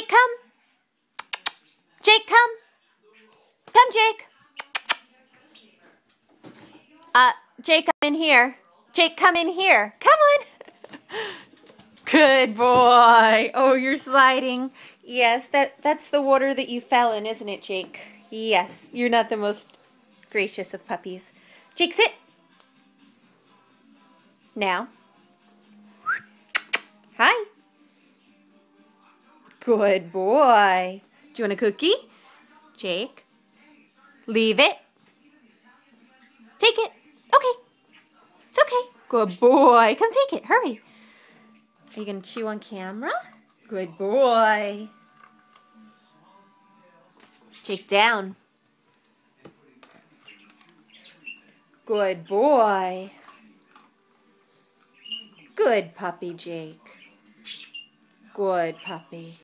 Jake, come. Jake, come. Come, Jake. Jake, come in here. Jake, come in here. Come on. Good boy. Oh, you're sliding. Yes, that's the water that you fell in, isn't it, Jake? Yes, you're not the most gracious of puppies. Jake, sit. Now. Hi. Good boy. Do you want a cookie? Jake. Leave it. Take it. Okay. It's okay. Good boy. Come take it. Hurry. Are you going to chew on camera? Good boy. Jake, down. Good boy. Good puppy, Jake. Good puppy.